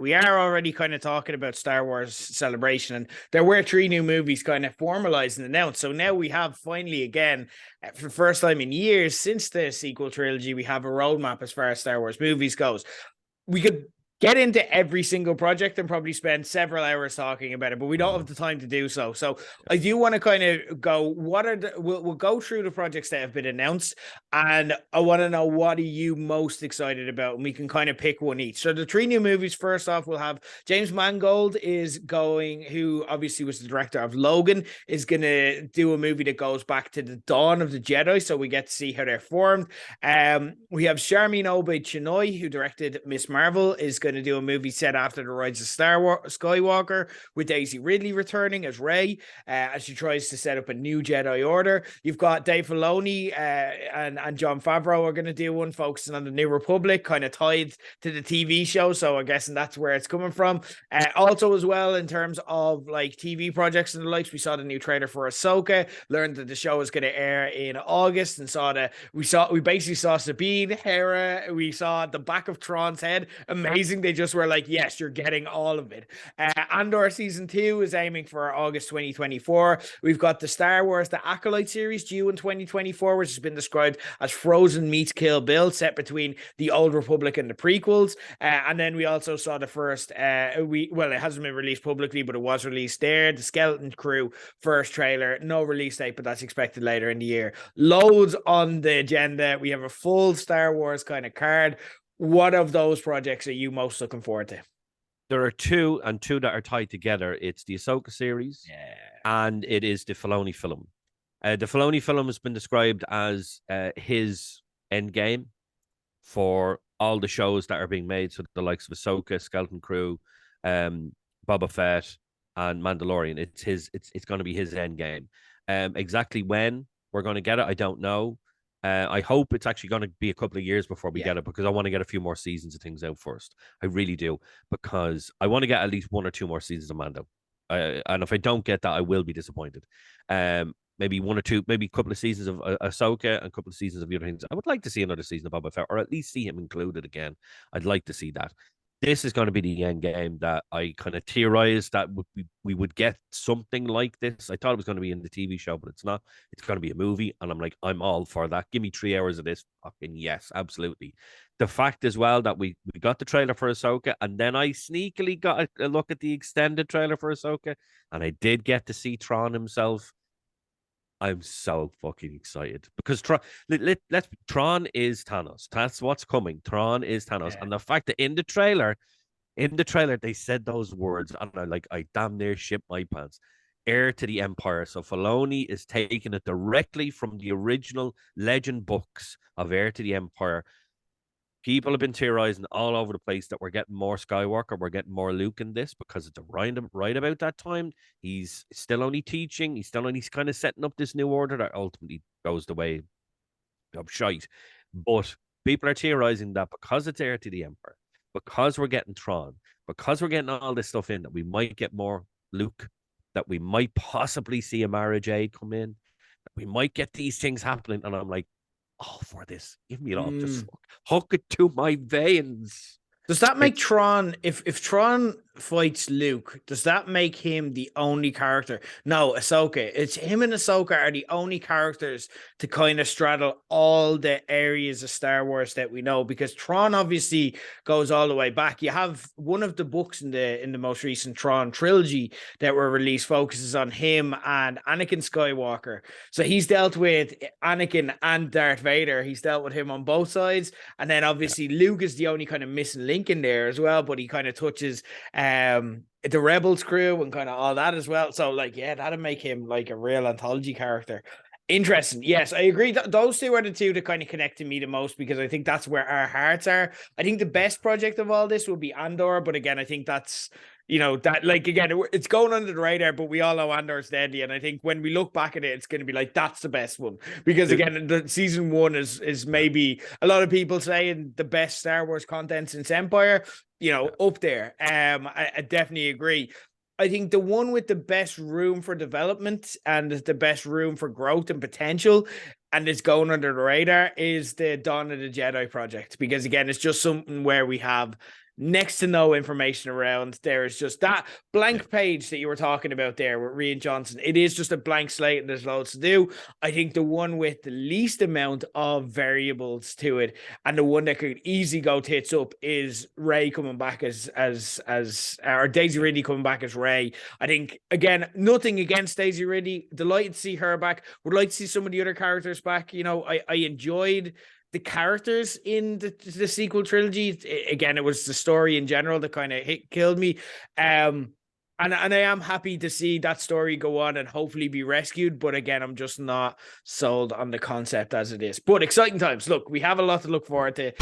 we are already kind of talking about Star Wars Celebration, and there were three new movies kind of formalized and announced. So now we have finally, again, for the first time in years since the sequel trilogy, we have a roadmap as far as Star Wars movies goes. We could get into every single project and probably spend several hours talking about it, but we don't have the time to do so. So I do want to kind of go, we'll go through the projects that have been announced, and I want to know, what are you most excited about? And we can kind of pick one each. So the three new movies, first off, we'll have James Mangold who obviously was the director of Logan, is going to do a movie that goes back to the dawn of the Jedi. So we get to see how they're formed. We have Sharmeen Obaid-Chinoy, who directed Miss Marvel, is going to do a movie set after the Rise of Skywalker, with Daisy Ridley returning as Rey, as she tries to set up a new Jedi Order. You've got Dave Filoni and Jon Favreau are going to do one focusing on the New Republic, kind of tied to the TV show. So I'm guessing that's where it's coming from. Also, as well, in terms of like TV projects and the likes, we saw the new trailer for Ahsoka, learned that the show is going to air in August, and we basically saw Sabine, Hera, we saw the back of Thrawn's head. Amazing. They just were like, yes, you're getting all of it. Andor season 2 is aiming for August 2024. We've got the Star Wars The Acolyte series due in 2024, which has been described as Frozen meets Kill Bill, set between the Old Republic and the prequels. And then we also saw the first, it hasn't been released publicly, but it was released there, the Skeleton Crew first trailer. No release date, but that's expected later in the year. Loads on the agenda. We have a full Star Wars kind of card. What of those projects are you most looking forward to? There are two that are tied together. It's the Ahsoka series, and it is the Filoni film. The Filoni film has been described as his end game for all the shows that are being made. So the likes of Ahsoka, Skeleton Crew, Boba Fett, and Mandalorian. It's going to be his end game. Exactly when we're going to get it, I don't know. I hope it's actually going to be a couple of years before we get it, because I want to get a few more seasons of things out first. I really do, because I want to get at least one or two more seasons of Mando. And if I don't get that, I will be disappointed. Maybe one or two, maybe a couple of seasons of Ahsoka and a couple of seasons of the other things. I would like to see another season of Boba Fett, or at least see him included again. I'd like to see that. This is going to be the end game that I kind of theorized that we would get something like this. I thought it was going to be in the TV show, but it's not. It's going to be a movie, and I'm like, I'm all for that. Give me 3 hours of this. Fucking yes, absolutely. The fact as well that we got the trailer for Ahsoka, and then I sneakily got a look at the extended trailer for Ahsoka, and I did get to see Thrawn himself. I'm so fucking excited because Thrawn is Thanos. That's what's coming. Thrawn is Thanos, and the fact that in the trailer they said those words, and I damn near shit my pants. Heir to the Empire. So Filoni is taking it directly from the original legend books of Heir to the Empire. People have been theorizing all over the place that we're getting more Skywalker, we're getting more Luke in this, because it's right about that time. He's still only teaching, he's kind of setting up this new order that ultimately goes the way of shite. But people are theorizing that because it's Heir to the Empire, because we're getting Thrawn, because we're getting all this stuff in, that we might get more Luke, that we might possibly see a Mara Jade come in, that we might get these things happening. And I'm like, all for this. Give me it all. Just hook it to my veins. Does that make Thrawn, if Thrawn fights Luke, does that make him the only character? No, Ahsoka. It's him and Ahsoka are the only characters to kind of straddle all the areas of Star Wars that we know, because Thrawn obviously goes all the way back. You have one of the books in the most recent Thrawn trilogy that were released focuses on him and Anakin Skywalker. So he's dealt with Anakin and Darth Vader. He's dealt with him on both sides. And then obviously Luke is the only kind of missing link in there as well, but he kind of touches the Rebels crew and kind of all that as well. So that'd make him like a real anthology character. Interesting. Yes, I agree. Those two are the two that kind of connect to me the most, because I think that's where our hearts are. I think the best project of all this will be Andor, but again, I think that's, it's going under the radar, but we all know Andor's deadly. And I think when we look back at it, it's going to be like, that's the best one. Because again, the season 1 is maybe a lot of people saying the best Star Wars content since Empire, up there. I definitely agree. I think the one with the best room for development and the best room for growth and potential, and it's going under the radar, is the Dawn of the Jedi project. Because again, it's just something where we have next to no information around. There is just that blank page that you were talking about there with Rian Johnson. It is just a blank slate and there's loads to do. I think the one with the least amount of variables to it and the one that could easily go tits up is Ray coming back as or Daisy Ridley coming back as Ray. I think, again, nothing against Daisy Ridley. Delighted to see her back. Would like to see some of the other characters back. You know, I enjoyed the characters in the sequel trilogy. Again, it was the story in general that kind of killed me. And I am happy to see that story go on and hopefully be rescued. But again, I'm just not sold on the concept as it is. But exciting times. Look, we have a lot to look forward to.